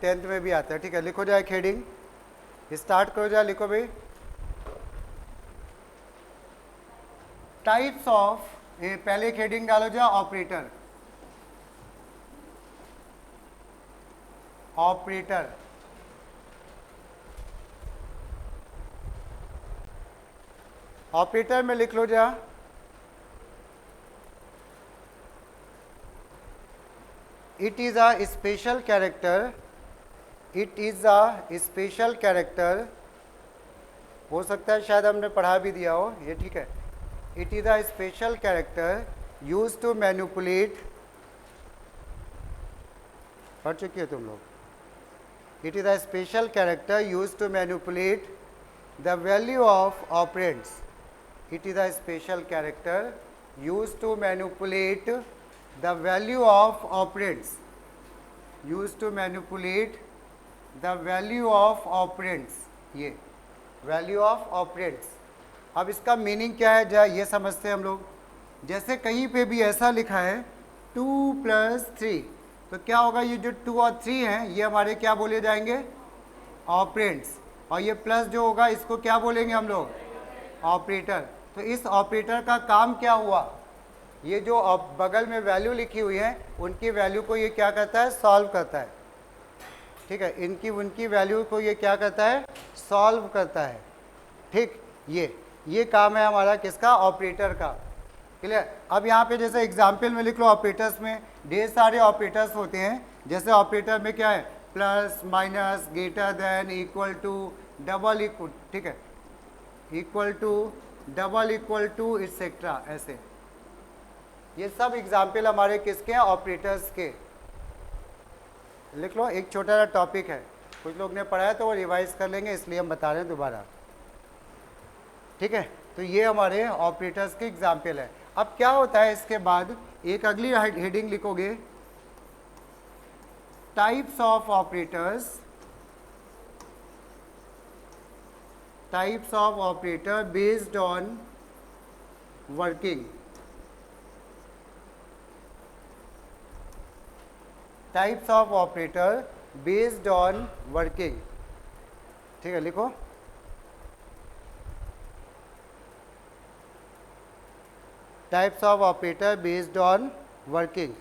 10th में भी आता है। ठीक है, लिखो जाए हेडिंग, स्टार्ट करो जाए, लिखो भाई टाइप्स ऑफ, पहले एक हेडिंग डालो जाए ऑपरेटर। ऑपरेटर ऑपरेटर में लिख लो जा it is a special character, it is a special character, हो सकता है शायद हमने पढ़ा भी दिया हो ये, ठीक है। It is a special character use to manipulate, पढ़ चुकी है तुम लोग। It is a special character use to manipulate the value of operands, it is a special character used to manipulate the value of operands, used to manipulate the value of operands, ये value of operands। अब इसका meaning क्या है जाए ये समझते हैं हम लोग। जैसे कहीं पे भी ऐसा लिखा है 2 + 3, तो क्या होगा, ये जो 2 और 3 हैं ये हमारे क्या बोले जाएंगे, ऑपरेंड्स, और ये प्लस जो होगा इसको क्या बोलेंगे हम लोग, ऑपरेटर। तो इस ऑपरेटर का काम क्या हुआ, ये जो बगल में वैल्यू लिखी हुई है उनकी वैल्यू को ये क्या करता है, सॉल्व करता है। ठीक है, इनकी उनकी वैल्यू को ये क्या करता है, सॉल्व करता है। ठीक, ये काम है हमारा किसका, ऑपरेटर का। क्लियर। अब यहाँ पे जैसे एग्जाम्पल में लिख लो, ऑपरेटर्स में ढेर सारे ऑपरेटर्स होते हैं। जैसे ऑपरेटर में क्या है, plus, minus, greater than, equal to, double equal, ठीक है, equal to, double equal to, etcetera, ऐसे। ये सब एग्जाम्पल हमारे किसके हैं, ऑपरेटर्स के। लिख लो, एक छोटा सा टॉपिक है, कुछ लोग ने पढ़ा है तो वो रिवाइज कर लेंगे, इसलिए हम बता रहे हैं दोबारा। ठीक है, तो ये हमारे ऑपरेटर्स के एग्जाम्पल है। अब क्या होता है, इसके बाद एक अगली हेडिंग लिखोगे, types of operators, types of operator based on working, types of operator based on working. ठीक है, लिखो types of operator based on working.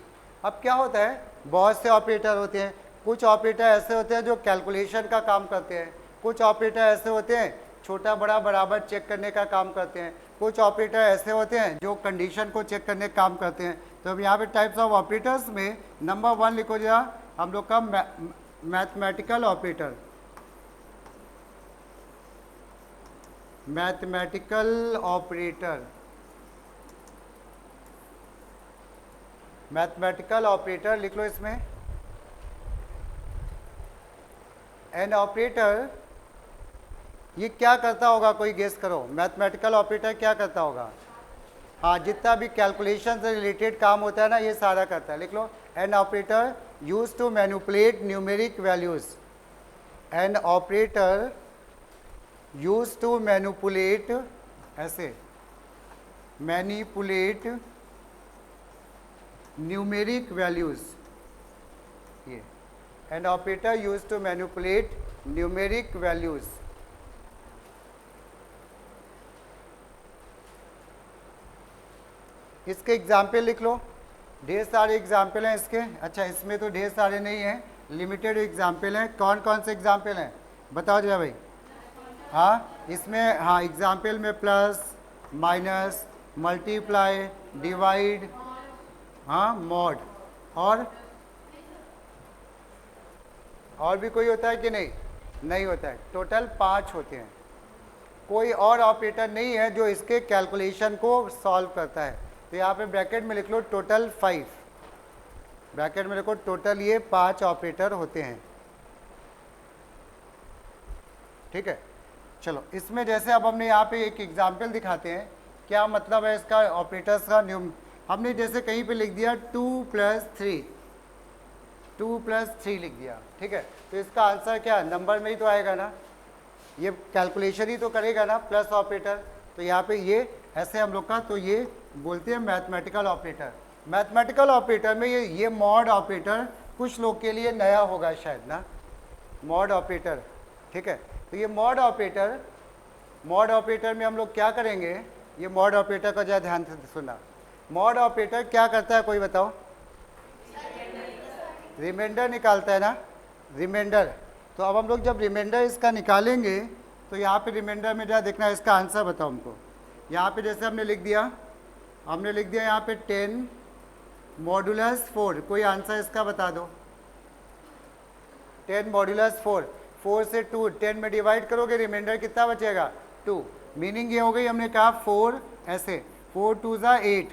अब क्या होता है, बहुत से ऑपरेटर होते हैं। कुछ ऑपरेटर ऐसे होते हैं जो कैलकुलेशन का काम करते हैं, कुछ ऑपरेटर ऐसे होते हैं छोटा बड़ा बराबर चेक करने का काम करते हैं, कुछ ऑपरेटर ऐसे होते हैं जो कंडीशन को चेक करने का काम करते हैं। तो अब यहाँ पे टाइप्स ऑफ ऑपरेटर्स में नंबर 1 लिखो जा हम लोग का mathematical operator. Mathematical operator, mathematical operator लिख लो इसमें। एन ऑपरेटर, ये क्या करता होगा, कोई गेस करो, मैथमेटिकल ऑपरेटर क्या करता होगा। हाँ, जितना भी कैलकुलेशन से रिलेटेड काम होता है ना, ये सारा करता है। लिख लो, an operator use to manipulate numeric values, an operator use to manipulate, ऐसे, मैनिपुलेट न्यूमेरिक वैल्यूज, ये an operator use to manipulate numeric values. इसके एग्जाम्पल लिख लो, ढेर सारे एग्जाम्पल हैं इसके। अच्छा, इसमें तो ढेर सारे नहीं हैं, लिमिटेड एग्जाम्पल हैं। कौन कौन से एग्जाम्पल हैं बताओ जरा भाई। हाँ, इसमें हाँ एग्जाम्पल में प्लस, माइनस, मल्टीप्लाई, डिवाइड, हाँ मॉड, और भी कोई होता है कि नहीं, नहीं होता है। टोटल 5 होते हैं। कोई और ऑपरेटर नहीं है जो इसके कैलकुलेशन को सॉल्व करता है। तो यहाँ पे ब्रैकेट में लिख लो टोटल 5, ब्रैकेट में लिखो टोटल ये 5 ऑपरेटर होते हैं। ठीक है, चलो इसमें जैसे अब हमने यहाँ पे एक एग्जाम्पल दिखाते हैं, क्या मतलब है इसका ऑपरेटर्स का। हमने जैसे कहीं पे लिख दिया 2 + 3, 2 + 3 लिख दिया। ठीक है, तो इसका आंसर क्या, नंबर में ही तो आएगा ना, ये कैलकुलेशन ही तो करेगा ना, प्लस ऑपरेटर। तो यहाँ पे ये ऐसे हम लोग का, तो ये बोलते हैं मैथमेटिकल ऑपरेटर। मैथमेटिकल ऑपरेटर में ये मॉड ऑपरेटर कुछ लोग के लिए नया होगा शायद ना, मॉड ऑपरेटर, ठीक है। तो ये मॉड ऑपरेटर में हम लोग क्या करेंगे, ये मॉड ऑपरेटर का ज़रा ध्यान से सुनना। मॉड ऑपरेटर क्या करता है कोई बताओ? रिमाइंडर निकालता है ना, रिमाइंडर। तो अब हम लोग जब रिमाइंडर इसका निकालेंगे तो यहाँ पे रिमाइंडर में जरा देखना इसका आंसर बताओ हमको। यहाँ पे जैसे हमने लिख दिया यहाँ पे 10 मॉडुलस 4, कोई आंसर इसका बता दो। 10 मॉडुलस 4, 4 से 2 10 में डिवाइड करोगे, रिमाइंडर कितना बचेगा? 2। मीनिंग ये हो गई, हमने कहा 4 ऐसे 4 2 ज़ा 8,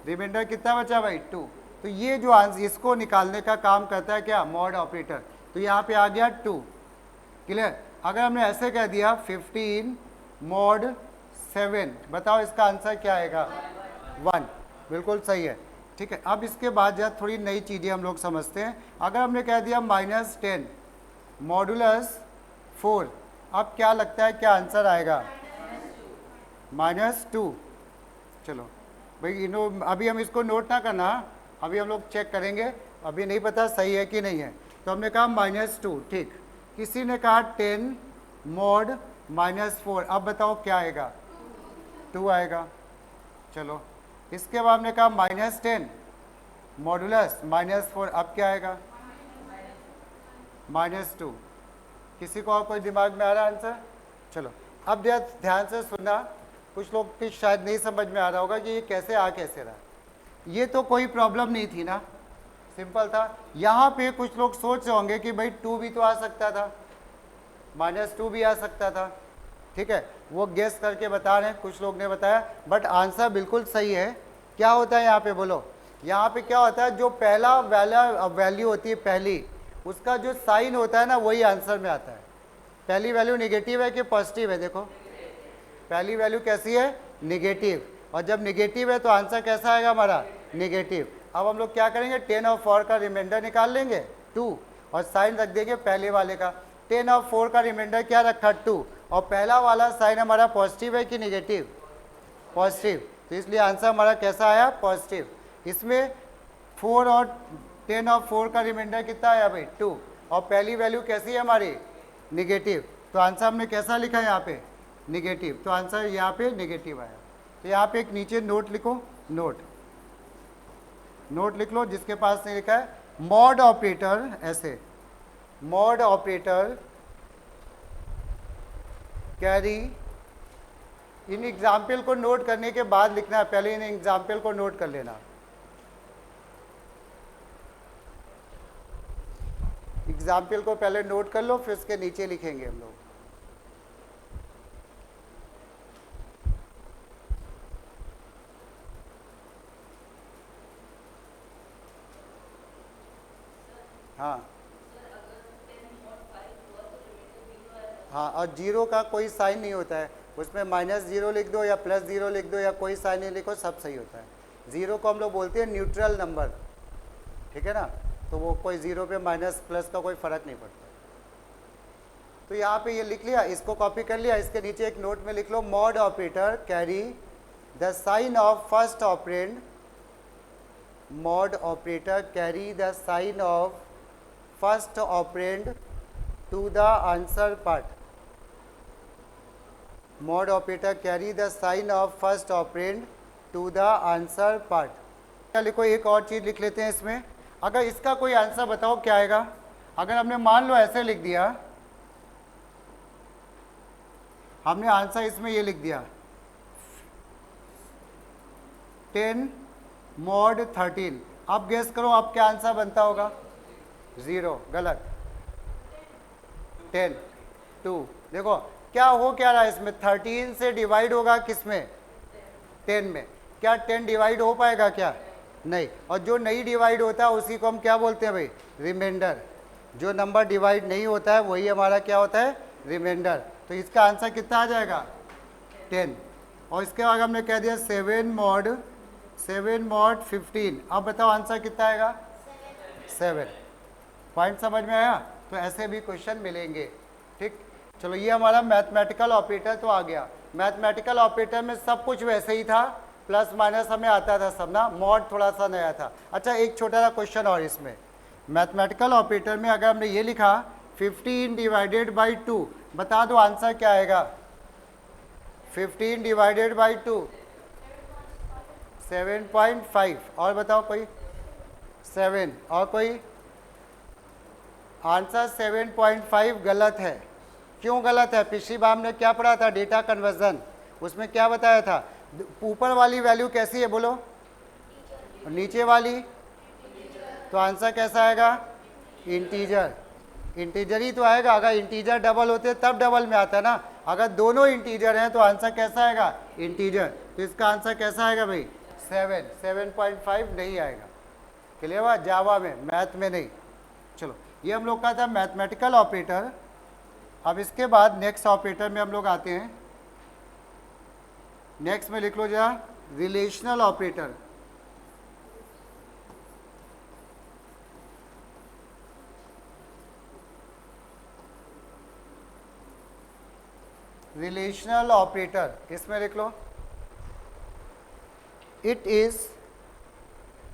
रिमाइंडर कितना बचा भाई? 2। तो ये जो आंसर इसको निकालने का काम करता है क्या? Mod operator. तो यहाँ पे आ गया 2, क्लियर। अगर हमने ऐसे कह दिया 15 मॉड 7, बताओ इसका आंसर क्या आएगा? 1, बिल्कुल सही है, ठीक है। अब इसके बाद जब थोड़ी नई चीज़ें हम लोग समझते हैं। अगर हमने कह दिया -10 मॉडुलस 4, अब क्या लगता है क्या आंसर आएगा? -2। चलो भाई अभी हम इसको नोट ना करना, अभी हम लोग चेक करेंगे, अभी नहीं पता सही है कि नहीं है। तो हमने कहा -2, ठीक। किसी ने कहा 10 मॉड -4, अब बताओ क्या आएगा? 2 आएगा। चलो इसके बाद हमने कहा -10 मॉडुलस -4, अब क्या आएगा? -2। किसी को और कोई दिमाग में आ रहा आंसर? चलो अब ध्यान से सुनना, कुछ लोग की शायद नहीं समझ में आ रहा होगा कि ये कैसे रहा। ये तो कोई प्रॉब्लम नहीं थी ना, सिंपल था। यहाँ पे कुछ लोग सोच रहे होंगे कि भाई 2 भी तो आ सकता था, -2 भी आ सकता था, ठीक है। वो गेस करके बता रहे हैं, कुछ लोग ने बताया, बट आंसर बिल्कुल सही है। क्या होता है यहाँ पे बोलो? यहाँ पे क्या होता है, जो पहला वैल्यू होती है पहली, उसका जो साइन होता है ना वही आंसर में आता है। पहली वैल्यू निगेटिव है कि पॉजिटिव है? देखो पहली वैल्यू कैसी है? निगेटिव। और जब निगेटिव है तो आंसर कैसा आएगा हमारा? निगेटिव। अब हम लोग क्या करेंगे, 10 और 4 का रिमाइंडर निकाल लेंगे 2, और साइन रख देंगे पहले वाले का। 10 और 4 का रिमाइंडर क्या रखा? 2, और पहला वाला साइन हमारा पॉजिटिव है कि निगेटिव? पॉजिटिव। तो इसलिए आंसर हमारा कैसा आया? पॉजिटिव। इसमें 4 और 10 और 4 का रिमाइंडर कितना आया भाई? 2, और पहली वैल्यू कैसी है हमारी? निगेटिव। तो आंसर हमने कैसा लिखा है यहाँ पे? निगेटिव। तो आंसर यहाँ पे निगेटिव आया। तो यहाँ पे एक नीचे नोट लिखो, नोट लिख लो जिसके पास नहीं लिखा है। मॉड ऑपरेटर, ऐसे mod operator carry, in example को नोट करने के बाद लिखना है, पहले इन एग्जाम्पल को नोट कर लेना। एग्जाम्पल को पहले नोट कर लो, फिर उसके नीचे लिखेंगे हम लोग। हाँ हाँ, और 0 का कोई साइन नहीं होता है, उसमें -0 लिख दो या +0 लिख दो या कोई साइन नहीं लिखो, सब सही होता है। 0 को हम लोग बोलते हैं न्यूट्रल नंबर, ठीक है ना। तो वो कोई 0 पे माइनस प्लस का कोई फ़र्क नहीं पड़ता। तो यहाँ पे ये लिख लिया, इसको कॉपी कर लिया, इसके नीचे एक नोट में लिख लो, mod operator carry the sign of first operand, mod operator carry the sign of first operand to the answer part. Mod operator carry the sign of first operand to the answer part. क्या लिखो, एक और चीज़ लिख लेते हैं इसमें। अगर इसका कोई आंसर बताओ क्या आएगा। अगर हमने मान लो ऐसे लिख दिया, हमने आंसर इसमें ये लिख दिया 10 मॉड 13, अब गेस करो अब क्या आंसर बनता होगा? 0, गलत। 10 2, देखो क्या हो क्या रहा है इसमें, 13 से डिवाइड होगा किसमें? 10 में। क्या 10 डिवाइड हो पाएगा क्या? नहीं। और जो नहीं डिवाइड होता है उसी को हम क्या बोलते हैं भाई? रिमाइंडर। जो नंबर डिवाइड नहीं होता है वही हमारा क्या होता है? रिमाइंडर। तो इसका आंसर कितना आ जाएगा? 10। और इसके बाद हमने कह दिया 7 मॉड 15, अब बताओ आंसर कितना आएगा? 7। पॉइंट समझ में आया? तो ऐसे भी क्वेश्चन मिलेंगे, ठीक। चलो ये हमारा मैथमेटिकल ऑपरेटर तो आ गया। मैथमेटिकल ऑपरेटर में सब कुछ वैसे ही था, प्लस माइनस हमें आता था सब ना, मॉड थोड़ा सा नया था। अच्छा एक छोटा सा क्वेश्चन और इसमें, मैथमेटिकल ऑपरेटर में अगर हमने ये लिखा 15 डिवाइडेड बाई 2, बता दो आंसर क्या आएगा। 15 डिवाइडेड बाई 2 7.5, और बताओ कोई 7, और कोई आंसर 7.5 गलत है। क्यों गलत है? पिछली बार हमने क्या पढ़ा था, डेटा कन्वर्जन, उसमें क्या बताया था, ऊपर वाली वैल्यू कैसी है बोलो, नीचे वाली, तो आंसर कैसा आएगा, इंटीजर। इंटीजर ही तो आएगा, अगर इंटीजर डबल होते तब डबल में आता ना, अगर दोनों इंटीजर हैं तो आंसर कैसा आएगा, इंटीजर। तो इसका आंसर कैसा आएगा भाई, 7.5 नहीं आएगा। क्लियर हुआ, जावा में, मैथ में नहीं। चलो ये हम लोग का था मैथमेटिकल ऑपरेटर। अब इसके बाद नेक्स्ट ऑपरेटर में हम लोग आते हैं। नेक्स्ट में लिख लो जरा, रिलेशनल ऑपरेटर। रिलेशनल ऑपरेटर, इसमें लिख लो, it is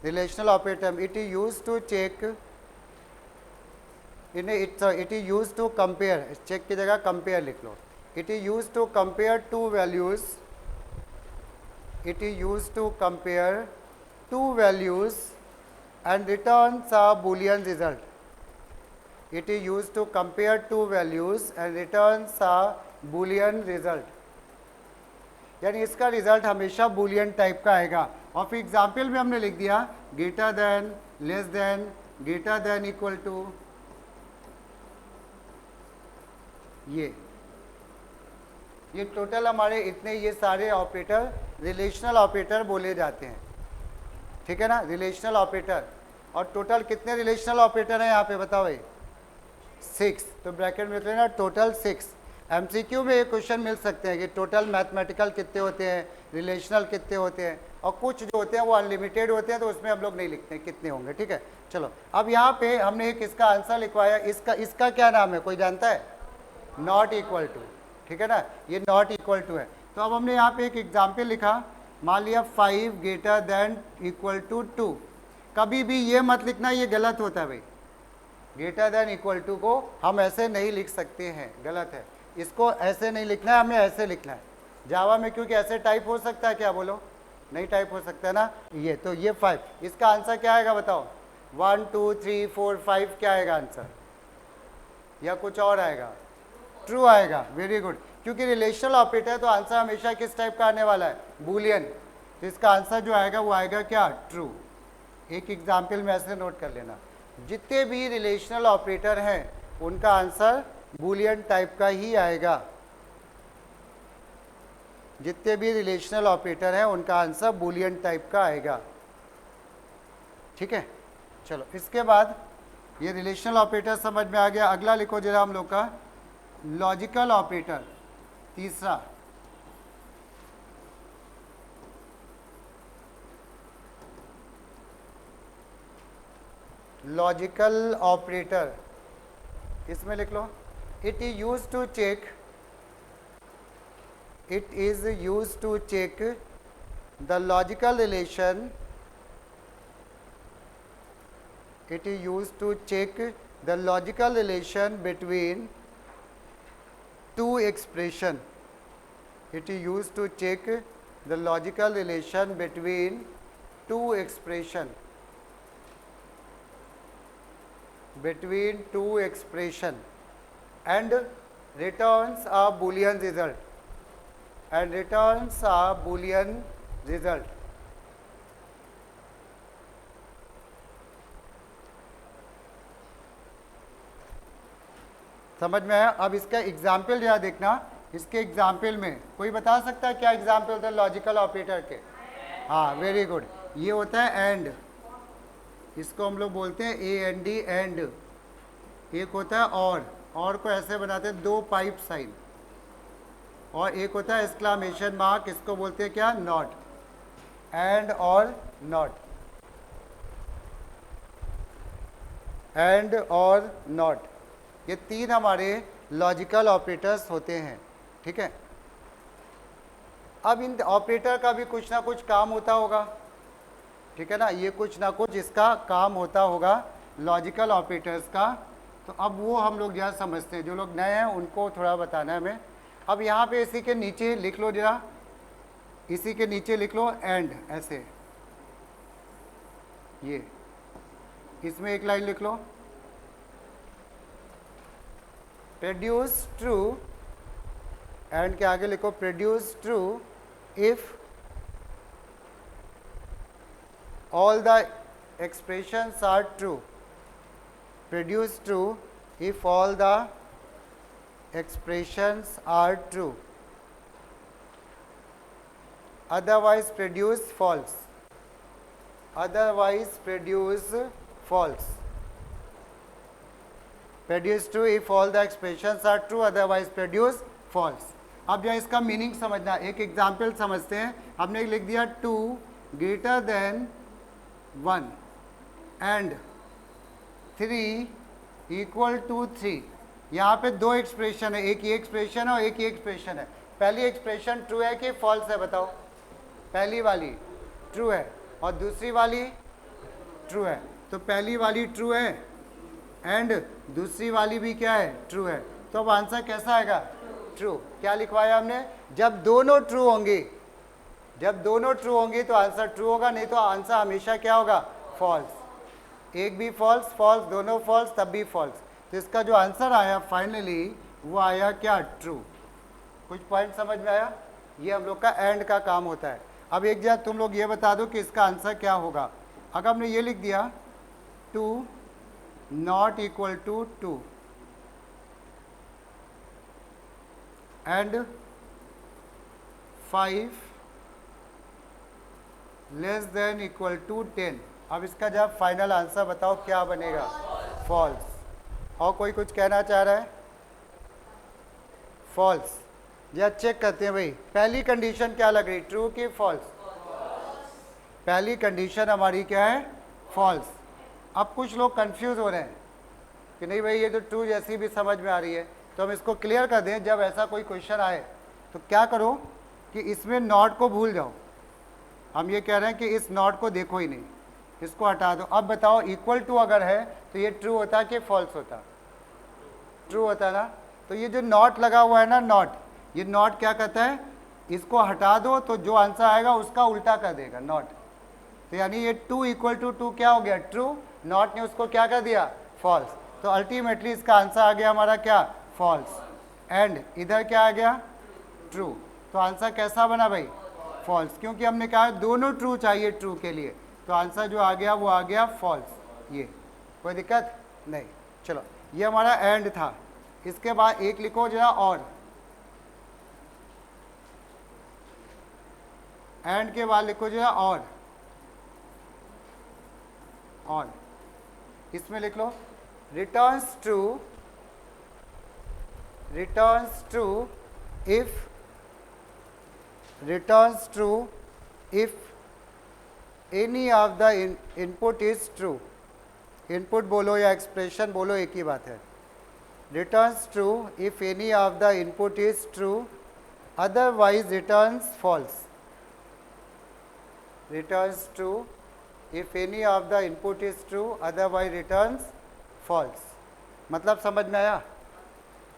relational operator, it is use to check, it is use to compare, check की जगह कंपेयर लिख लो। It is use to compare two values, it is use to compare two values and returns a Boolean result. It is use to compare two values and returns a Boolean result, यानी इसका result हमेशा Boolean type का आएगा। और फिर example में हमने लिख दिया greater than, less than, greater than, equal to, ये टोटल हमारे इतने, ये सारे ऑपरेटर रिलेशनल ऑपरेटर बोले जाते हैं। ठीक है ना, रिलेशनल ऑपरेटर। और टोटल कितने रिलेशनल ऑपरेटर हैं यहाँ पे बताओ भाई, 6। तो ब्रैकेट में लिख लेना टोटल 6। एमसीक्यू में ये क्वेश्चन मिल सकते हैं कि टोटल मैथमेटिकल कितने होते हैं, रिलेशनल कितने होते हैं, और कुछ जो होते हैं वो अनलिमिटेड होते हैं, तो उसमें हम लोग नहीं लिखते हैं कितने होंगे। ठीक है, चलो अब यहाँ पे हमने एक इसका आंसर लिखवाया, इसका क्या नाम है, कोई जानता है, नॉट इक्वल टू। ठीक है ना, ये नॉट इक्वल टू है। तो अब हमने यहाँ पे एक एग्जाम्पल लिखा, मान लिया 5 ग्रेटर देन इक्वल टू 2। कभी भी ये मत लिखना, ये गलत होता है भाई, ग्रेटर देन इक्वल टू को हम ऐसे नहीं लिख सकते हैं, गलत है। इसको ऐसे नहीं लिखना है, हमें ऐसे लिखना है जावा में, क्योंकि ऐसे टाइप हो सकता है क्या, बोलो, नहीं टाइप हो सकता है ना। ये तो ये 5, इसका आंसर क्या आएगा बताओ, 1 2 3 4 5 क्या आएगा आंसर, या कुछ और आएगा, ट्रू आएगा। वेरी गुड, क्योंकि रिलेशनल ऑपरेटर है तो आंसर हमेशा किस टाइप का आने वाला है, बूलियन। तो इसका आंसर जो आएगा वो आएगा क्या, ट्रू। एक एग्जाम्पल में ऐसे नोट कर लेना, जितने भी रिलेशनल ऑपरेटर हैं उनका आंसर बूलियन टाइप का ही आएगा। जितने भी रिलेशनल ऑपरेटर हैं उनका आंसर बूलियन टाइप का आएगा। ठीक है, चलो इसके बाद ये रिलेशनल ऑपरेटर समझ में आ गया। अगला लिखो जरा हम लोग का लॉजिकल ऑपरेटर, तीसरा। लॉजिकल ऑपरेटर, इसमें लिख लो, it is use to check, it is used to check the logical relation, it is used to check the logical relation between two expression, it is used to check the logical relation between two expression, between two expression and returns a boolean result, and returns a boolean result. समझ में आया। अब इसका example जरा देखना, इसके example में कोई बता सकता है क्या एग्जाम्पल होता है लॉजिकल ऑपरेटर के? हाँ, वेरी गुड, ये होता है एंड, इसको हम लोग बोलते हैं AND एंड। एक होता है और को ऐसे बनाते हैं 2 पाइप साइन, और एक होता है एक्सक्लामेशन मार्क, इसको बोलते हैं क्या, नॉट। एंड और नॉट, एंड और नॉट, ये 3 हमारे लॉजिकल ऑपरेटर्स होते हैं। ठीक है, अब इन ऑपरेटर का भी कुछ ना कुछ काम होता होगा। ठीक है ना, ये कुछ ना कुछ इसका काम होता होगा लॉजिकल ऑपरेटर्स का। तो अब वो हम लोग ज़्यादा समझते हैं, जो लोग नए हैं उनको थोड़ा बताना है हमें। अब यहाँ पे इसी के नीचे लिख लो जरा, इसी के नीचे लिख लो एंड, ऐसे ये इसमें एक लाइन लिख लो, प्रोड्यूस ट्रू, एंड के आगे लिखो produce true if all the expressions are true. Produce true if all the expressions are true. Otherwise produce false. Otherwise produce false. Produce true if all the expressions are true, otherwise produce false. अब यहाँ इसका meaning समझना, एक example समझते हैं। हमने लिख दिया 2 greater than 1 and 3 equal to 3। यहाँ पे दो एक्सप्रेशन है, एक ये एक्सप्रेशन है और एक ये एक्सप्रेशन है। पहली एक्सप्रेशन ट्रू है कि फॉल्स है बताओ? पहली वाली ट्रू है और दूसरी वाली ट्रू है। तो पहली वाली ट्रू है एंड दूसरी वाली भी क्या है? ट्रू है। तो अब आंसर कैसा आएगा? ट्रू। क्या लिखवाया हमने? जब दोनों ट्रू होंगे, जब दोनों ट्रू होंगे तो आंसर ट्रू होगा, नहीं तो आंसर हमेशा क्या होगा? फॉल्स। एक भी फॉल्स, फॉल्स, दोनों फॉल्स, तब भी फॉल्स। तो इसका जो आंसर आया फाइनली वो आया क्या? ट्रू। कुछ पॉइंट समझ में आया? ये हम लोग का एंड का काम होता है। अब एक जगह तुम लोग ये बता दो कि इसका आंसर क्या होगा। अगर हमने ये लिख दिया 2 not equal to 2 and 5 less than equal to 10, अब इसका जब फाइनल आंसर बताओ क्या बनेगा? फॉल्स। और कोई कुछ कहना चाह रहा है? फॉल्स। या चेक करते हैं भाई, पहली कंडीशन क्या लग रही? ट्रू की फॉल्स? पहली कंडीशन हमारी क्या है? फॉल्स। अब कुछ लोग कंफ्यूज हो रहे हैं कि नहीं भाई ये तो ट्रू जैसी भी समझ में आ रही है, तो हम इसको क्लियर कर दें। जब ऐसा कोई क्वेश्चन आए तो क्या करो कि इसमें नॉट को भूल जाओ। हम ये कह रहे हैं कि इस नॉट को देखो ही नहीं, इसको हटा दो। अब बताओ इक्वल टू अगर है तो ये ट्रू होता कि फॉल्स होता? ट्रू होता ना। तो ये जो नॉट लगा हुआ है ना, नॉट, ये नॉट क्या कहता है? इसको हटा दो तो जो आंसर आएगा उसका उल्टा कर देगा नॉट। तो यानी ये 2 इक्वल टू 2 क्या हो गया? ट्रू। नॉट ने उसको क्या कर दिया? फॉल्स। तो अल्टीमेटली इसका आंसर आ गया हमारा क्या? फॉल्स। एंड इधर क्या आ गया? ट्रू। तो आंसर कैसा बना भाई? फॉल्स। क्योंकि हमने कहा दोनों ट्रू चाहिए ट्रू के लिए, तो आंसर जो आ गया वो आ गया फॉल्स। ये कोई दिक्कत नहीं। चलो ये हमारा एंड था। इसके बाद एक लिखो जरा और, एंड के बाद लिखो जरा और इसमें लिख लो returns true if any of the input is true। Input बोलो या एक्सप्रेशन बोलो, एक ही बात है। Returns true if any of the input is true, otherwise returns false. Returns true if any of the input is true, otherwise returns false. मतलब समझ में आया?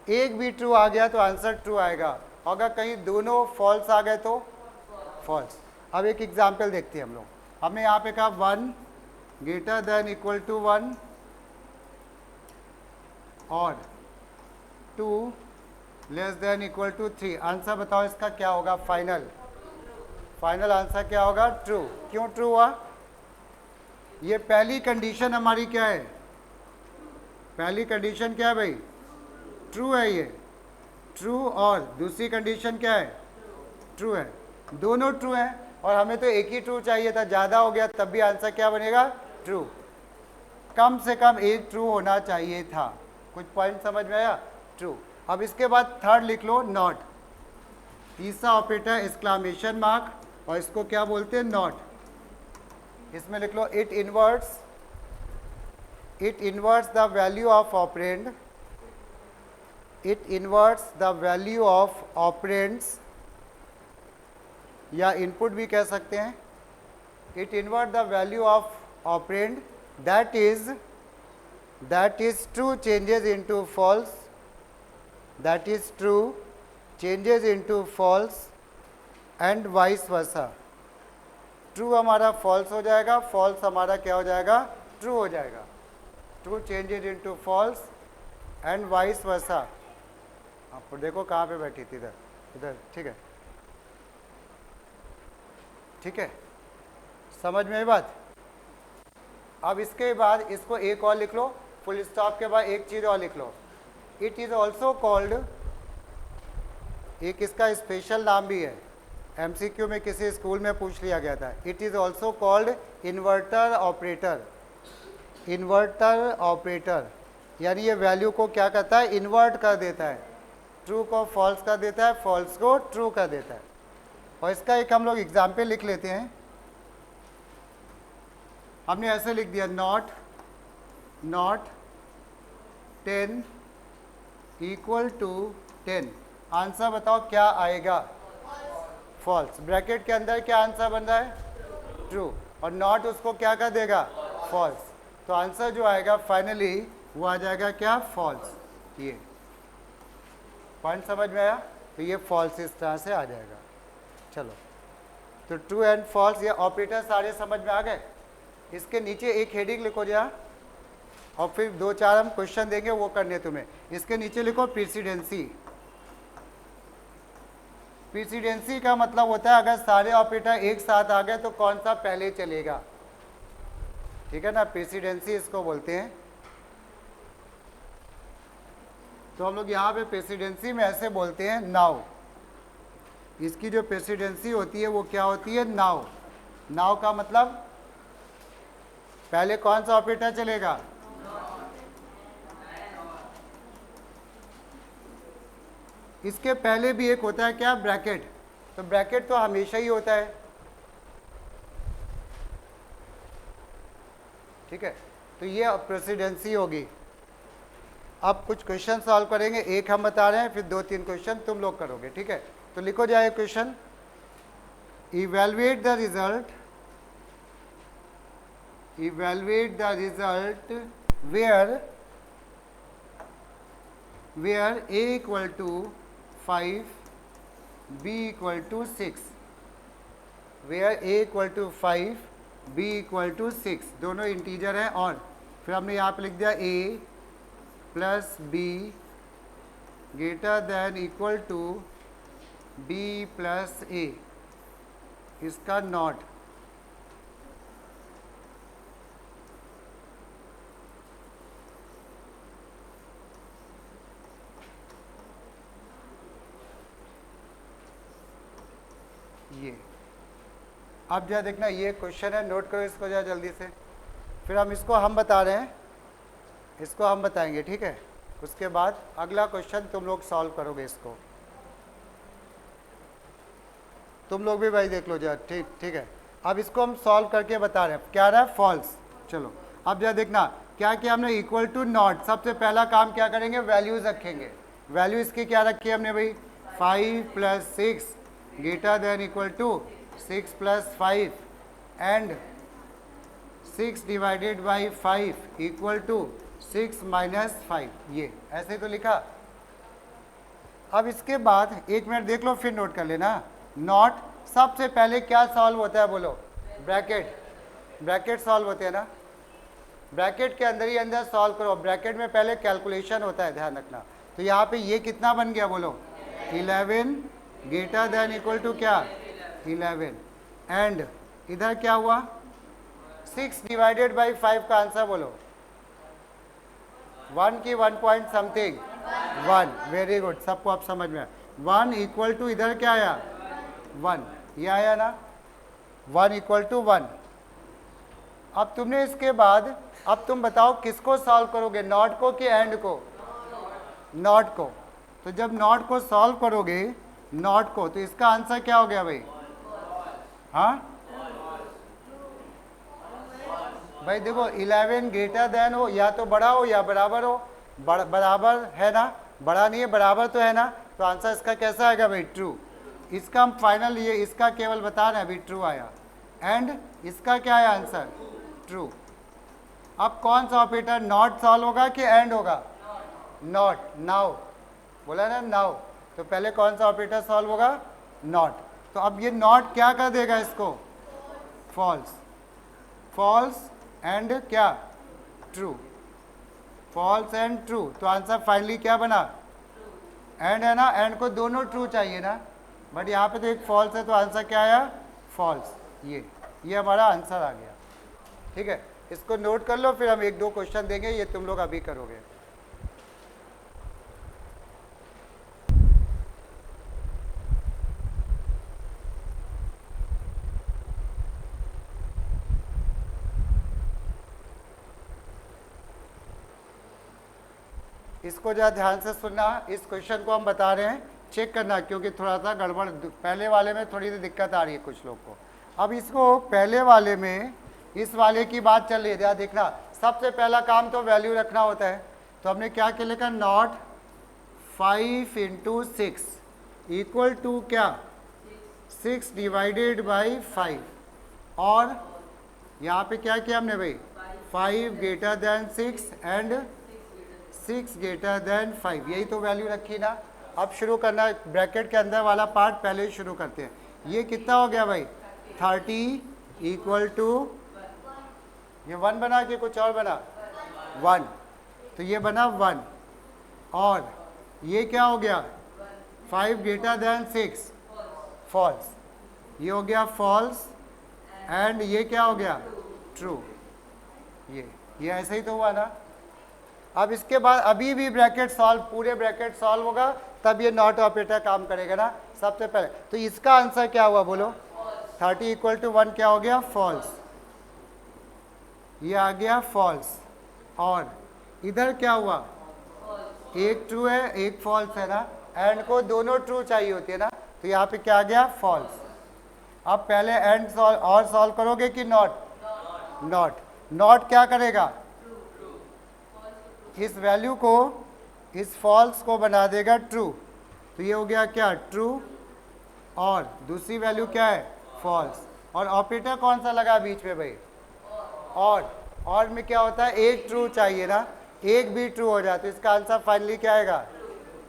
एक भी ट्रू आ गया तो आंसर ट्रू आएगा, अगर कहीं दोनों फॉल्स आ गए तो फॉल्स। अब एक एग्जाम्पल देखते हैं हम लोग। हमने यहाँ पे कहा 1 ग्रेटर देन इक्वल टू 1 और 2 less than equal to 3। Answer बताओ इसका क्या होगा? फाइनल आंसर क्या होगा? ट्रू। क्यों ट्रू हुआ? ये पहली कंडीशन हमारी क्या है? पहली कंडीशन क्या है भाई? ट्रू है ये, ट्रू। और दूसरी कंडीशन क्या है? ट्रू है। दोनों ट्रू हैं और हमें तो एक ही ट्रू चाहिए था, ज़्यादा हो गया तब भी आंसर क्या बनेगा? ट्रू। कम से कम एक ट्रू होना चाहिए था। कुछ पॉइंट समझ में आया? ट्रू। अब इसके बाद थर्ड लिख लो नॉट। तीसरा ऑपरेटर एक्सक्लेमेशन मार्क, और इसको क्या बोलते हैं? नॉट। इसमें लिख लो it inverts the value of operand. It inverts the value of operands, या इनपुट भी कह सकते हैं। It invert the value of operand that is that is true changes into false, that is true changes into false and vice versa. True हमारा false हो जाएगा, false हमारा क्या हो जाएगा, ट्रू हो जाएगा. True changes into false and vice versa. आप देखो कहाँ पे बैठी थी, इधर इधर. ठीक है, ठीक है, समझ में आई बात. अब इसके बाद इसको एक और लिख लो, फुल स्टॉप के बाद एक चीज और लिख लो. इट इज ऑल्सो कॉल्ड, एक इसका स्पेशल नाम भी है, एमसीक्यू में किसी स्कूल में पूछ लिया गया था. It is also called inverter operator. Inverter operator यानी ये वैल्यू को क्या करता है, इन्वर्ट कर देता है. ट्रू को फॉल्स कर देता है, फॉल्स को ट्रू कर देता है. और इसका एक हम लोग एग्जाम्पल लिख लेते हैं. हमने ऐसे लिख दिया, नॉट 10 इक्वल टू 10. आंसर बताओ क्या आएगा, फॉल्स. ब्रैकेट के अंदर क्या आंसर बन रहा है, ट्रू, और नॉट उसको क्या कर देगा, फॉल्स. तो आंसर जो आएगा फाइनली वो आ जाएगा क्या, फॉल्स. ये पॉइंट समझ में आया. तो ये फॉल्स इस तरह से आ जाएगा. चलो, तो ट्रू एंड फॉल्स ये ऑपरेटर सारे समझ में आ गए. इसके नीचे एक हेडिंग लिखो जरा, और फिर 2-4 हम क्वेश्चन देंगे वो करने तुम्हें. इसके नीचे लिखो प्रेसिडेंसी. प्रेसिडेंसी का मतलब होता है अगर सारे ऑपरेटर एक साथ आ गए तो कौन सा पहले चलेगा. ठीक है ना, प्रेसिडेंसी इसको बोलते हैं. तो हम लोग यहाँ पे प्रेसिडेंसी में ऐसे बोलते हैं नाउ. इसकी जो प्रेसिडेंसी होती है वो क्या होती है, नाउ. नाउ का मतलब पहले कौन सा ऑपरेटर चलेगा, इसके पहले भी एक होता है क्या, ब्रैकेट. तो ब्रैकेट तो हमेशा ही होता है. ठीक है, तो ये प्रेसिडेंसी होगी. अब कुछ क्वेश्चन सॉल्व करेंगे, एक हम बता रहे हैं, फिर 2-3 क्वेश्चन तुम लोग करोगे. ठीक है, तो लिखो जाए question. Evaluate the result, evaluate the result where a equal to 5, b equal to 6. where a equal to 5, b equal to 6, दोनों इंटीजर हैं. और फिर हमने यहाँ पे लिख दिया a plus b greater than equal to b plus a. इसका नॉट. ये अब जरा देखना, ये क्वेश्चन है, नोट करो इसको जरा जल्दी से. फिर हम इसको हम बता रहे हैं, इसको हम बताएंगे. ठीक है, उसके बाद अगला क्वेश्चन तुम लोग सॉल्व करोगे. इसको तुम लोग भी भाई देख लो जरा. ठीक है, अब इसको हम सॉल्व करके बता रहे हैं. क्या रहा है, फॉल्स. चलो अब जरा देखना क्या किया हमने, इक्वल टू नॉट. सबसे पहला काम क्या करेंगे, वैल्यूज रखेंगे. वैल्यू इसकी क्या रखी है हमने भाई, 5 plus 6 greater than equal to 6 plus 5 and 6 divided by 5 equal to 6 minus 5. ये ऐसे तो लिखा. अब इसके बाद 1 मिनट देख लो, फिर नोट कर लेना. नॉट सबसे पहले क्या सॉल्व होता है बोलो, ब्रैकेट. ब्रैकेट सॉल्व होते हैं ना, ब्रैकेट के अंदर ही अंदर सॉल्व करो. ब्रैकेट में पहले कैलकुलेशन होता है, ध्यान रखना. तो यहाँ पे ये कितना बन गया बोलो, 11 ग्रेटर देन इक्वल टू क्या, 11. एंड इधर क्या हुआ, 6 डिवाइडेड बाई 5 का आंसर बोलो, 1 की 1 पॉइंट समथिंग 1. वेरी गुड, सबको आप समझ में. 1 इक्वल टू इधर क्या आया, 1. ये आया ना, 1 इक्वल टू 1. अब तुमने इसके बाद अब तुम बताओ किसको सॉल्व करोगे, नॉट को कि एंड को, नॉट को. तो जब नॉट को सॉल्व करोगे, नॉट को, तो इसका आंसर क्या हो गया भाई, हाँ भाई देखो 11 ग्रेटर देन हो, या तो बड़ा हो या बराबर हो. बराबर है ना, बड़ा नहीं है, बराबर तो है ना. तो आंसर इसका कैसा आएगा भाई, ट्रू. इसका हम फाइनल ये इसका केवल बता रहे हैं अभी, ट्रू आया. एंड इसका क्या है आंसर, ट्रू. अब कौन सा ऑपरेटर, नॉट सॉल्व होगा कि एंड होगा? नॉट। नाउ बोला ना, नाउ, तो पहले कौन सा ऑपरेटर सॉल्व होगा? नॉट। तो अब ये नॉट क्या कर देगा इसको? फॉल्स। फॉल्स एंड क्या? ट्रू। False and true. तो आंसर फाइनली क्या बना? एंड है ना, एंड को दोनों ट्रू चाहिए ना, बट यहाँ पे तो एक फॉल्स है, तो आंसर क्या आया? फॉल्स। ये हमारा आंसर आ गया। ठीक है, इसको नोट कर लो, फिर हम एक दो क्वेश्चन देंगे, ये तुम लोग अभी करोगे। इसको जरा ध्यान से सुनना, इस क्वेश्चन को हम बता रहे हैं, चेक करना, क्योंकि थोड़ा सा गड़बड़ पहले वाले में थोड़ी सी दिक्कत आ रही है कुछ लोग को। अब इसको पहले वाले में, इस वाले की बात चल रही है, देखना सबसे पहला काम तो वैल्यू रखना होता है। तो हमने क्या किया, लिखा नॉट 5 × 6 इक्वल टू क्या? 6 डिवाइडेड बाई 5। और यहाँ पे क्या किया हमने भाई? 5 greater than 6 and 6 greater then 5, यही तो वैल्यू रखी ना। अब शुरू करना, ब्रैकेट के अंदर वाला पार्ट पहले ही शुरू करते हैं। ये कितना हो गया भाई? 30 इक्वल टू, ये 1 बना कि कुछ और बना? 1। तो ये बना 1। और ये क्या हो गया? 5 ग्रेटर देन 6, फॉल्स। ये हो गया फॉल्स, एंड ये क्या हो गया? ट्रू। ये ऐसे ही तो हुआ ना। अब इसके बाद अभी भी ब्रैकेट सॉल्व, पूरे ब्रैकेट सॉल्व होगा तब ये नॉट ऑपरेटर काम करेगा ना सबसे पहले। तो इसका आंसर क्या हुआ बोलो? 30 इक्वल टू 1 क्या हो गया? फॉल्स। ये आ गया फॉल्स। और इधर क्या हुआ? एक ट्रू है, एक फॉल्स है ना, एंड को दोनों ट्रू चाहिए होती है ना, तो यहाँ पे क्या आ गया? फॉल्स। अब पहले एंड सॉल्व और सॉल्व करोगे कि नॉट? नॉट। नॉट क्या करेगा? इस वैल्यू को, इस फॉल्स को बना देगा ट्रू। तो ये हो गया क्या? ट्रू। और दूसरी वैल्यू क्या है? फॉल्स। और ऑपरेटर कौन सा लगा बीच में भाई? और में क्या होता है? एक ट्रू चाहिए ना, एक भी ट्रू हो जाए तो इसका आंसर फाइनली क्या आएगा?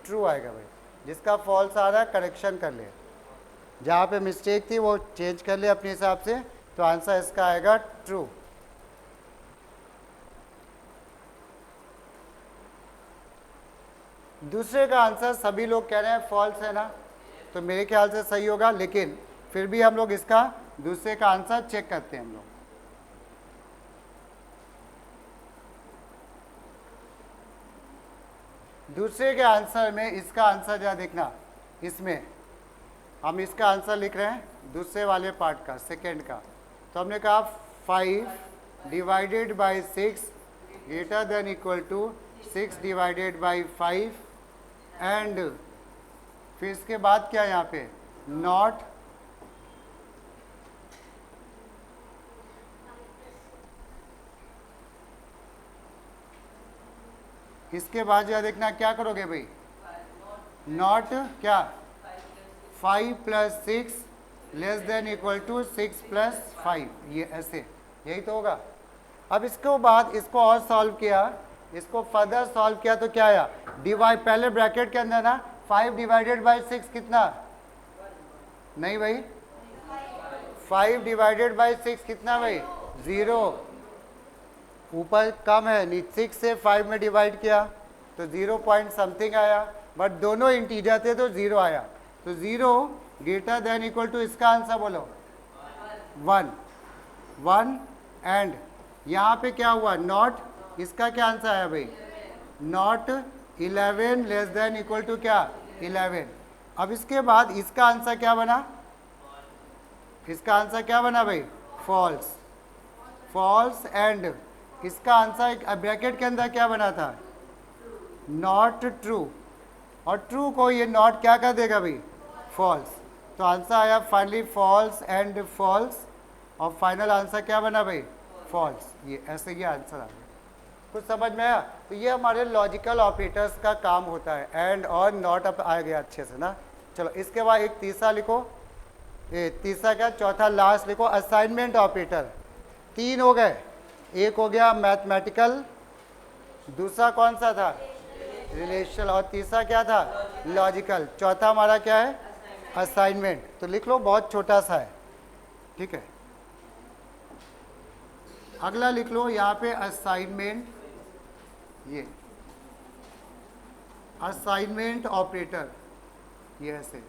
ट्रू आएगा भाई। जिसका फॉल्स आ रहा है करेक्शन कर ले, जहाँ पे मिस्टेक थी वो चेंज कर ले अपने हिसाब से, तो आंसर इसका आएगा ट्रू। दूसरे का आंसर सभी लोग कह रहे हैं फॉल्स है ना, तो मेरे ख्याल से सही होगा, लेकिन फिर भी हम लोग इसका दूसरे का आंसर चेक करते हैं हम लोग। दूसरे के आंसर में इसका आंसर जरा देखना, इसमें हम इसका आंसर लिख रहे हैं दूसरे वाले पार्ट का, सेकेंड का। तो हमने कहा 5 divided by 6 greater than equal to 6 divided by 5, and फिर इसके बाद क्या यहाँ पे? नॉट इसके बाद जो देखना क्या करोगे भाई? नॉट क्या? 5 + 6 लेस देन इक्वल टू 6 + 5, ये ऐसे, यही तो होगा। अब इसके बाद इसको और सॉल्व किया, इसको फर्दर सॉल्व किया तो क्या आया? डिवाइड, पहले ब्रैकेट के अंदर ना 5 डिवाइडेड बाई 6 कितना? नहीं भाई, 5 डिवाइडेड बाई 6 कितना भाई? 0। ऊपर कम है, 6 से 5 में डिवाइड किया तो 0 पॉइंट समथिंग आया, बट दोनों इंटीजर थे तो 0 आया। तो 0 ग्रेटर देन इक्वल टू, इसका आंसर बोलो 1। एंड यहाँ पे क्या हुआ? नॉट, इसका क्या आंसर आया भाई? Not 11 less than equal to क्या? 11। अब इसके बाद इसका आंसर क्या बना? इसका आंसर क्या बना भाई? फॉल्स। फॉल्स। एंड इसका आंसर ब्रैकेट के अंदर क्या बना था? Not true. और ट्रू को ये नॉट क्या कर देगा भाई? फॉल्स। तो आंसर आया फाइनली फॉल्स एंड फॉल्स, और फाइनल आंसर क्या बना भाई? फॉल्स। ये ऐसे ही आंसर आ गया। कुछ समझ में आया? तो ये हमारे लॉजिकल ऑपरेटर्स का काम होता है, एंड और नॉट अब आ गया अच्छे से ना। चलो इसके बाद एक तीसरा लिखो, तीसरा क्या, चौथा लास्ट लिखो, असाइनमेंट ऑपरेटर। 3 हो गए, एक हो गया मैथमेटिकल, दूसरा कौन सा था, रिलेशनल, और तीसरा क्या था, लॉजिकल। चौथा हमारा क्या है, असाइनमेंट। तो लिख लो, बहुत छोटा सा है, ठीक है। अगला लिख लो यहाँ पे असाइनमेंट, ये असाइनमेंट ऑपरेटर, ये ऐसे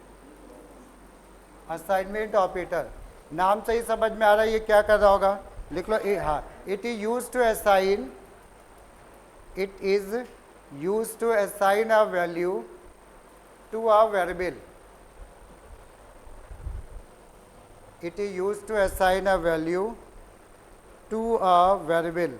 असाइनमेंट ऑपरेटर। नाम से ही समझ में आ रहा है ये क्या कर रहा होगा, लिख लो ए, हाँ, it is use to assign, it is used to assign a value to a variable. It is used to assign a value to a variable.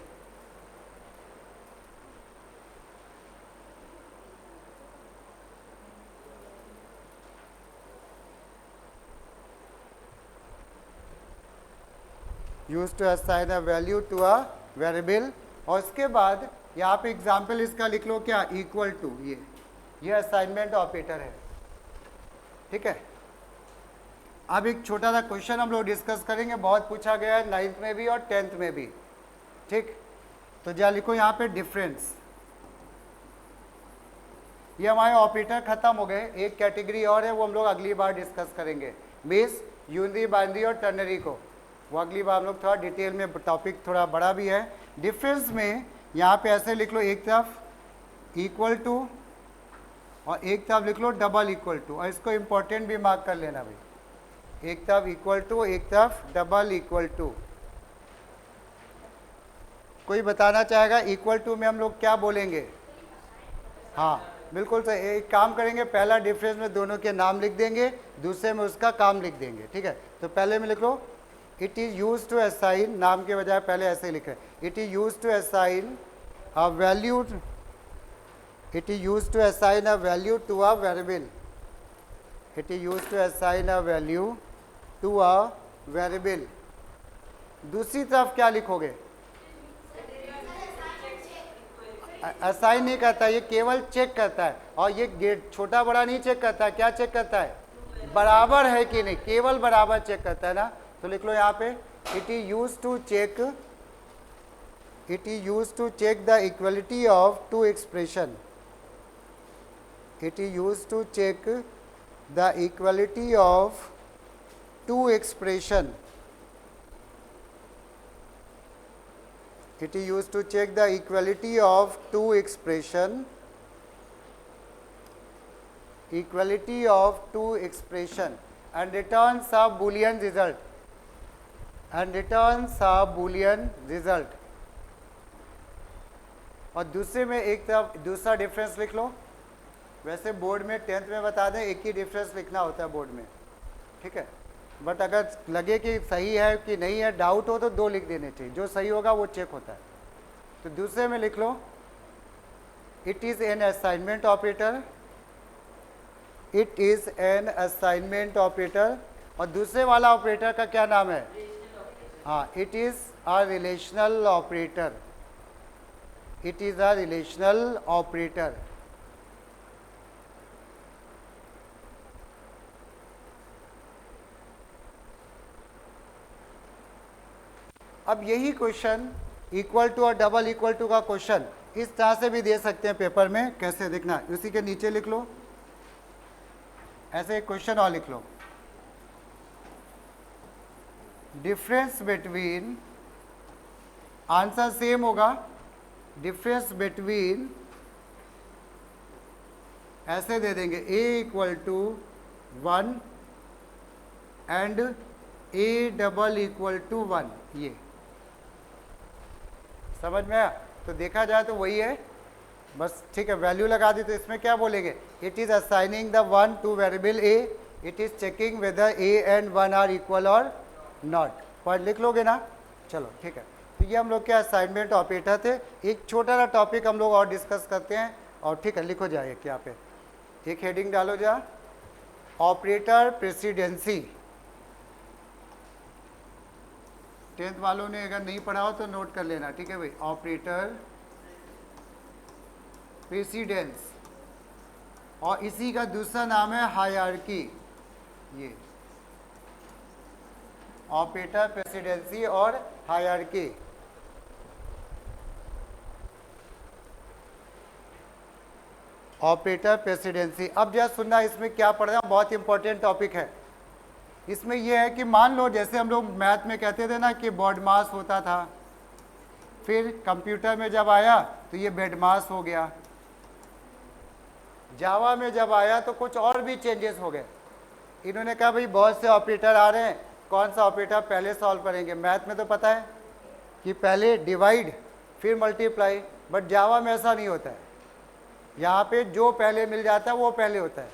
Used to assign a value to a variable। और इसके बाद यहाँ पे example इसका लिख लो क्या, equal to, ये assignment operator है, ठीक है। अब एक छोटा सा क्वेश्चन हम लोग डिस्कस करेंगे, बहुत पूछा गया है 9th में भी और 10th में भी, ठीक। तो जरा लिखो यहाँ पे डिफरेंस। ये हमारे ऑपरेटर खत्म हो गए, एक कैटेगरी और है, वो हम लोग अगली बार डिस्कस करेंगे, मीन्स यूनरी, बाइनरी और टर्नरी को, वो अगली बार हम लोग थोड़ा डिटेल में, टॉपिक थोड़ा बड़ा भी है। डिफरेंस में यहाँ पे ऐसे लिख लो, एक तरफ इक्वल टू और एक तरफ लिख लो डबल इक्वल टू, और इसको इम्पोर्टेंट भी मार्क कर लेना भाई, एक तरफ इक्वल टू, एक तरफ डबल इक्वल टू। कोई बताना चाहेगा इक्वल टू में हम लोग क्या बोलेंगे, हाँ बिल्कुल सही। एक काम करेंगे, पहला डिफरेंस में दोनों के नाम लिख देंगे, दूसरे में उसका काम लिख देंगे, ठीक है। तो पहले में लिख लो it is use to assign, नाम के बजाय पहले ऐसे ही लिख रहे हैं, it is use to assign a value, it is use to assign a value to a variable, it is use to assign a value to a variable. दूसरी तरफ क्या लिखोगे, असाइन नहीं करता, ये केवल चेक करता है, और ये छोटा बड़ा नहीं चेक करता है, क्या चेक करता है, बराबर है कि नहीं, केवल बराबर चेक करता है ना। तो लिख लो यहाँ पे it is use to check, it is use to check the equality of two expression, it is use to check the equality of two expression, it is used to check the equality of two expression, equality of two expression, and returns a boolean result, and returns a boolean result। और दूसरे में एक तरफ दूसरा difference लिख लो, वैसे board में 10th में बता दें एक ही डिफरेंस लिखना होता है बोर्ड में, ठीक है। बट अगर लगे कि सही है कि नहीं है, डाउट हो, तो 2 लिख देने चाहिए, जो सही होगा वो चेक होता है। तो दूसरे में लिख लो it is an assignment operator, it is an assignment operator. और दूसरे वाला ऑपरेटर का क्या नाम है, हाँ, it is a relational operator, it is a relational operator. अब यही क्वेश्चन इक्वल टू और डबल इक्वल टू का क्वेश्चन इस तरह से भी दे सकते हैं पेपर में, कैसे देखना, उसी के नीचे लिख लो, ऐसे एक क्वेश्चन और लिख लो, डिफरेंस बिटवीन, आंसर सेम होगा, डिफरेंस बिटवीन, ऐसे दे देंगे a equal to 1 and a double equal to 1, ये समझ में आया। तो देखा जाए तो वही है, बस ठीक है, वैल्यू लगा दी। तो इसमें क्या बोलेंगे, it is assigning the 1 to variable a, it is checking whether a and 1 are equal or not. पढ़ लिख लोगे ना, चलो ठीक है। तो ये हम लोग के असाइनमेंट ऑपरेटर थे। एक छोटा सा टॉपिक हम लोग और डिस्कस करते हैं, और ठीक है, लिखो जाए क्या पे, एक हेडिंग डालो जा, ऑपरेटर प्रेसिडेंसी। 10th वालों ने अगर नहीं पढ़ा हो तो नोट कर लेना, ठीक है भाई। ऑपरेटर प्रेसिडेंस, और इसी का दूसरा नाम है हायरार्की। ये ऑपरेटर प्रेसिडेंसी और हायरार्की। Operator presidency. अब जरा सुनना, इसमें क्या पढ़ रहे हैं, बहुत इंपॉर्टेंट टॉपिक है। इसमें यह है कि मान लो जैसे हम लोग मैथ में कहते थे ना कि बॉड मास होता था, फिर कंप्यूटर में जब आया तो ये बेड मास हो गया, जावा में जब आया तो कुछ और भी चेंजेस हो गए। इन्होंने कहा भाई बहुत से ऑपरेटर आ रहे हैं, कौन सा ऑपरेटर पहले सॉल्व करेंगे। मैथ में तो पता है कि पहले डिवाइड फिर मल्टीप्लाई, बट जावा में ऐसा नहीं होता है। यहाँ पे जो पहले मिल जाता है वो पहले होता है।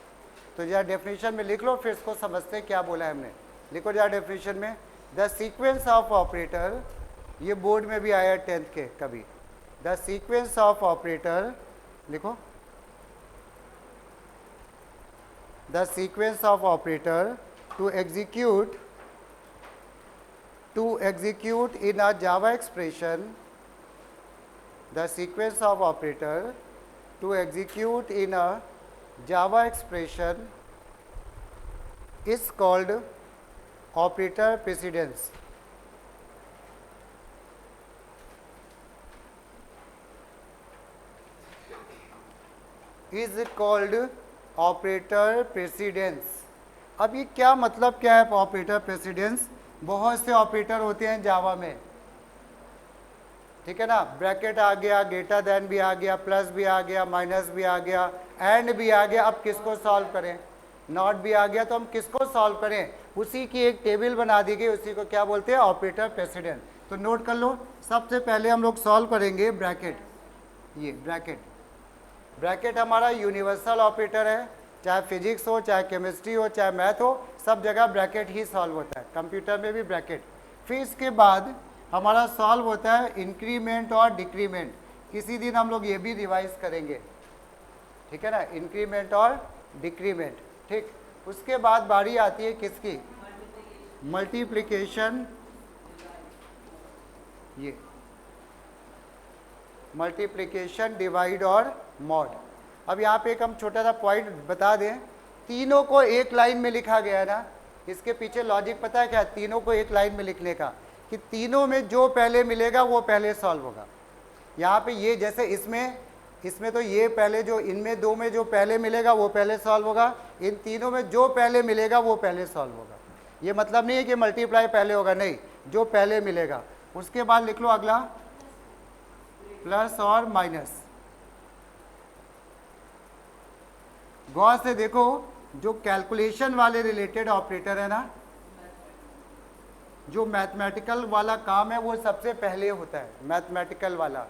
तो जरा डेफिनेशन में लिख लो, फिर इसको समझते हैं क्या बोला है हमने। लिखो जरा डेफिनेशन में, द सीक्वेंस ऑफ ऑपरेटर, ये बोर्ड में भी आया 10th के कभी। द सीक्वेंस ऑफ ऑपरेटर लिखो, the sequence of operator to execute in a Java expression, the sequence of operator to execute in a Java expression is called operator precedence. Is called operator precedence. अब ये क्या मतलब क्या है operator precedence. बहुत से operator होते हैं जावा में, ठीक है ना। ब्रैकेट आ गया, ग्रेटर देन भी आ गया, प्लस भी आ गया, माइनस भी आ गया, एंड भी आ गया। अब किसको सॉल्व करें, नॉट भी आ गया, तो हम किसको सॉल्व करें। उसी की एक टेबल बना दी गई, उसी को क्या बोलते हैं, ऑपरेटर प्रेसिडेंस। तो नोट कर लो, सबसे पहले हम लोग सॉल्व करेंगे ब्रैकेट। ये ब्रैकेट हमारा यूनिवर्सल ऑपरेटर है, चाहे फिजिक्स हो, चाहे केमिस्ट्री हो, चाहे मैथ हो, सब जगह ब्रैकेट ही सॉल्व होता है, कंप्यूटर में भी ब्रैकेट। फिर इसके बाद हमारा सॉल्व होता है इंक्रीमेंट और डिक्रीमेंट। किसी दिन हम लोग ये भी रिवाइज करेंगे, ठीक है ना, इंक्रीमेंट और डिक्रीमेंट। ठीक, उसके बाद बारी आती है किसकी, मल्टीप्लिकेशन। ये मल्टीप्लिकेशन, डिवाइड और मॉड। अब यहाँ पे एक हम छोटा सा पॉइंट बता दें, तीनों को एक लाइन में लिखा गया है ना। इसके पीछे लॉजिक पता है क्या, तीनों को एक लाइन में लिखने का, कि तीनों में जो पहले मिलेगा वो पहले सॉल्व होगा। यहाँ पे ये जैसे इसमें तो ये पहले, जो इनमें दो में जो पहले मिलेगा वो पहले सॉल्व होगा, इन तीनों में जो पहले मिलेगा वो पहले सॉल्व होगा। ये मतलब नहीं है कि मल्टीप्लाई पहले होगा, नहीं, जो पहले मिलेगा। उसके बाद लिख लो अगला, प्लस और माइनस। गौर से देखो, जो कैलकुलेशन वाले रिलेटेड ऑपरेटर है ना, जो मैथमेटिकल वाला काम है वो सबसे पहले होता है, मैथमेटिकल वाला,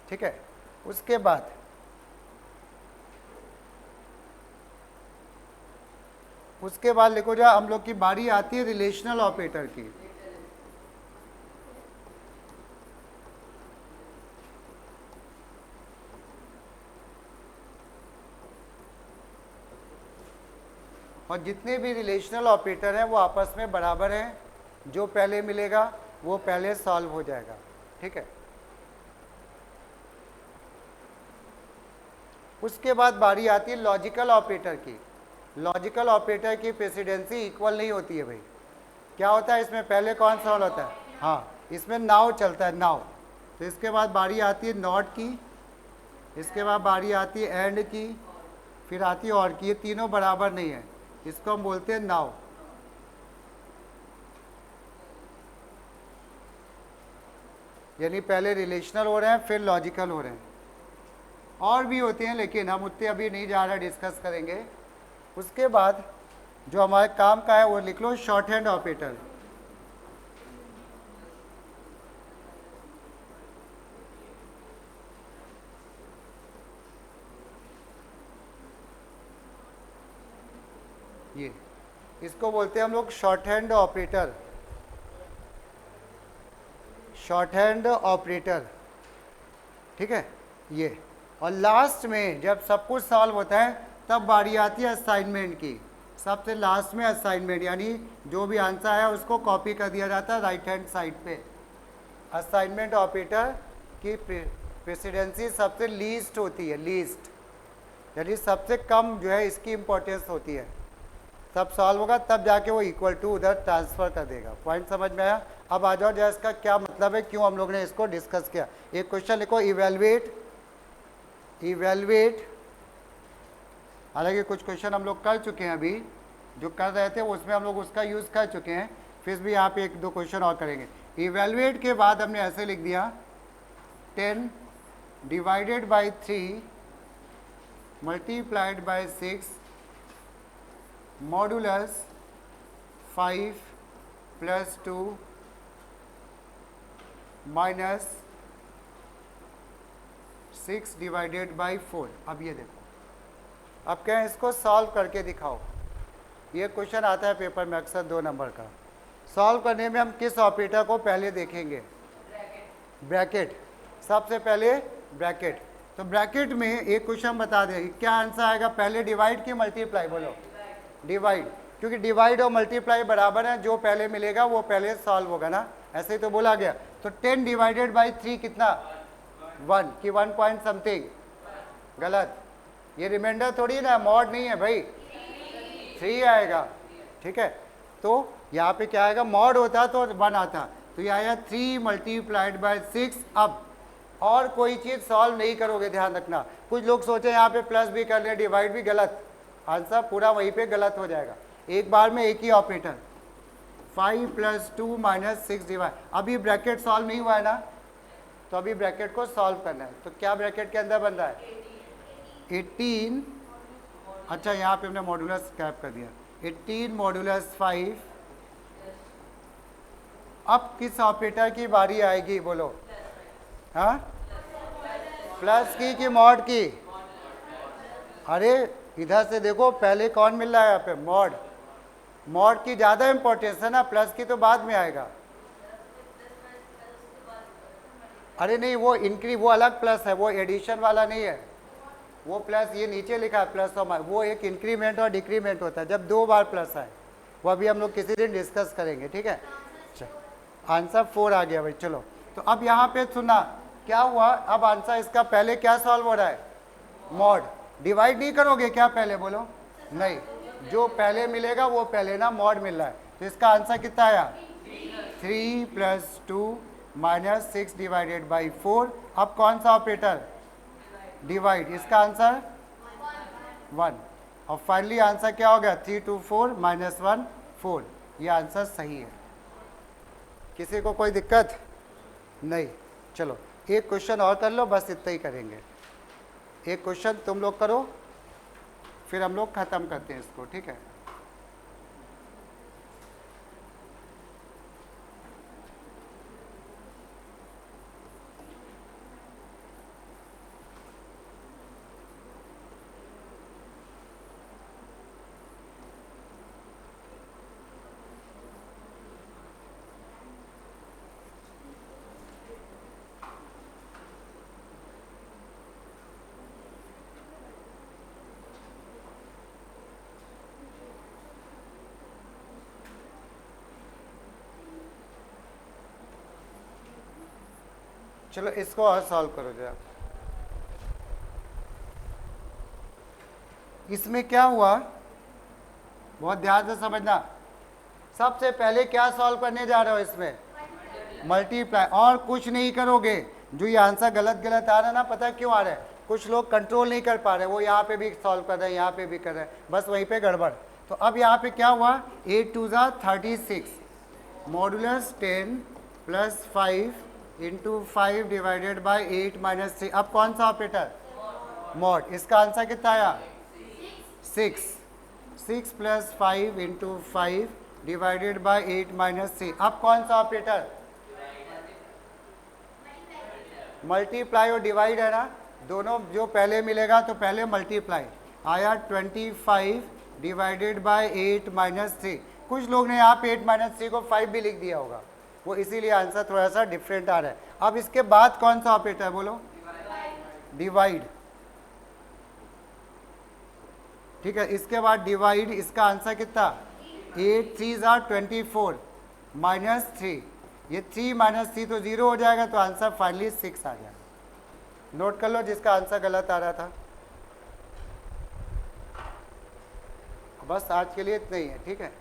ठीक है। उसके बाद लिखो, जो हम लोग की बारी आती है रिलेशनल ऑपरेटर की। और जितने भी रिलेशनल ऑपरेटर हैं वो आपस में बराबर हैं, जो पहले मिलेगा वो पहले सॉल्व हो जाएगा, ठीक है। उसके बाद बारी आती है लॉजिकल ऑपरेटर की। लॉजिकल ऑपरेटर की प्रेसिडेंसी इक्वल नहीं होती है भाई। क्या होता है इसमें, पहले कौन सॉल्व होता है, हाँ, इसमें नाउ चलता है, नाउ। तो इसके बाद बारी आती है नॉट की, इसके बाद बारी आती है एंड की, फिर आती है और की। ये तीनों बराबर नहीं है, इसको हम बोलते हैं नाउ। यानी पहले रिलेशनल हो रहे हैं फिर लॉजिकल हो रहे हैं। और भी होते हैं लेकिन हम उतने अभी नहीं जा रहे, डिस्कस करेंगे। उसके बाद जो हमारे काम का है वो लिख लो शॉर्ट हैंड ऑपरेटर। ये इसको बोलते हैं हम लोग short hand operator, short hand operator, ठीक है ये। और लास्ट में जब सब कुछ सॉल्व होता है तब बारी आती है असाइनमेंट की। सबसे लास्ट में असाइनमेंट, यानी जो भी आंसर है उसको कॉपी कर दिया जाता है राइट हैंड साइड पे। असाइनमेंट ऑपरेटर की प्रेसिडेंसी सबसे लीस्ट होती है, लीस्ट, यानी सबसे कम जो है इसकी इम्पोर्टेंस होती है। तब सॉल्व होगा तब जाके वो इक्वल टू उधर ट्रांसफर कर देगा। पॉइंट समझ में आया। अब आ जाओ जरा इसका क्या मतलब है, क्यों हम लोग ने इसको डिस्कस किया। एक क्वेश्चन लिखो, इवेलुएट इवेलुएट, हालांकि कुछ क्वेश्चन हम लोग कर चुके हैं अभी जो कर रहे थे उसमें हम लोग उसका यूज़ कर चुके हैं, फिर भी यहाँ पे एक दो क्वेश्चन और करेंगे। इवेलुएट के बाद हमने ऐसे लिख दिया 10 divided by 3 multiplied by 6 modulus 5 plus 2 minus 6 divided by 4। अब ये देखो, अब क्या है, इसको सॉल्व करके दिखाओ। ये क्वेश्चन आता है पेपर में अक्सर 2 नंबर का। सॉल्व करने में हम किस ऑपरेटर को पहले देखेंगे? ब्रैकेट। सबसे पहले ब्रैकेट। तो ब्रैकेट में एक क्वेश्चन बता दें, क्या आंसर आएगा? पहले डिवाइड की मल्टीप्लाई? बोलो डिवाइड, क्योंकि डिवाइड और मल्टीप्लाई बराबर है, जो पहले मिलेगा वो पहले सॉल्व होगा ना, ऐसे ही तो बोला गया। तो 10 डिवाइडेड बाई 3 कितना? 1 की 1 पॉइंट समथिंग, गलत। ये रिमाइंडर थोड़ी ना, मॉड नहीं है भाई, 3 आएगा, ठीक है। तो यहाँ पे क्या आएगा? मॉड होता तो 1 आता, तो ये आया 3 मल्टीप्लाइड बाई 6। अब और कोई चीज़ सॉल्व नहीं करोगे, ध्यान रखना। कुछ लोग सोचे यहाँ पे प्लस भी कर ले, डिवाइड भी, गलत। आंसर पूरा वहीं पे गलत हो जाएगा। एक बार में एक ही ऑपरेटर, 5 प्लस 2 माइनस 6 डिवाइड। अभी ब्रैकेट सॉल्व नहीं हुआ है ना, तो अभी ब्रैकेट को सॉल्व करना है। तो क्या ब्रैकेट के अंदर बन रहा है? 18, अच्छा यहाँ पे हमने मॉडुलस कैप कर दिया, 18 मॉडुलस 5। अब किस ऑपरेटर की बारी आएगी? बोलो। हाँ, प्लस की मॉड की? अरे इधर से देखो, पहले कौन मिल रहा है यहाँ पे? मॉड। मॉड की ज़्यादा इंपॉर्टेंस है ना, प्लस की तो बाद में आएगा। अरे नहीं, वो इंक्री, वो अलग प्लस है, वो एडिशन वाला नहीं है। वो प्लस ये नीचे लिखा है प्लस और माइनस, वो एक इंक्रीमेंट और डिक्रीमेंट होता है जब 2 बार प्लस आए। वो अभी हम लोग किसी दिन डिस्कस करेंगे, ठीक है। आंसर 4 आ गया भाई। चलो, तो अब यहाँ पे सुना क्या हुआ? अब आंसर इसका पहले क्या सॉल्व हो रहा है? मॉड। डिवाइड नहीं करोगे क्या पहले? बोलो नहीं, जो पहले मिलेगा वो पहले ना, मॉड मिल रहा है। तो इसका आंसर कितना आया? 3 प्लस 2 माइनस 6 डिवाइडेड बाई 4। अब कौन सा ऑपरेटर? डिवाइड। इसका आंसर 1। और फाइनली आंसर क्या हो गया? 3 2 4 माइनस 1 4। ये आंसर सही है। किसी को कोई दिक्कत नहीं? चलो एक क्वेश्चन और कर लो, बस इतना ही करेंगे। एक क्वेश्चन तुम लोग करो, फिर हम लोग ख़त्म करते हैं इसको, ठीक है। चलो इसको और सॉल्व करो जरा। इसमें क्या हुआ, बहुत ध्यान से समझना। सबसे पहले क्या सॉल्व करने जा रहे हो? इसमें मल्टीप्लाई, और कुछ नहीं करोगे। जो ये आंसर गलत गलत आ रहा है ना, पता है क्यों आ रहा है? कुछ लोग कंट्रोल नहीं कर पा रहे, वो यहाँ पे भी सॉल्व कर रहे हैं, यहाँ पे भी कर रहे हैं, बस वहीं पे गड़बड़। तो अब यहाँ पे क्या हुआ? 8 2 36 modulus 10 plus 5 into 5 divided by 8 minus 3। अब कौन सा ऑपरेटर? मॉड। इसका आंसर कितना आया? 6। 6 plus 5 into 5 divided by 8 minus 3। अब कौन सा ऑपरेटर? मल्टीप्लाई और डिवाइड है ना, दोनों जो पहले मिलेगा तो पहले मल्टीप्लाई। आया 25 डिवाइडेड बाई 8 माइनस 3। कुछ लोग ने यहाँ पे 8 माइनस 3 को 5 भी लिख दिया होगा, वो इसीलिए आंसर थोड़ा सा डिफरेंट आ रहा है। अब इसके बाद कौन सा ऑपरेटर? बोलो डिवाइड, ठीक है। इसके बाद डिवाइड, इसका आंसर कितना? 8 3 24 माइनस 3। ये 3 माइनस 3 तो 0 हो जाएगा, तो आंसर फाइनली 6 आ जाएगा। नोट कर लो जिसका आंसर गलत आ रहा था। बस आज के लिए इतना ही है, ठीक है।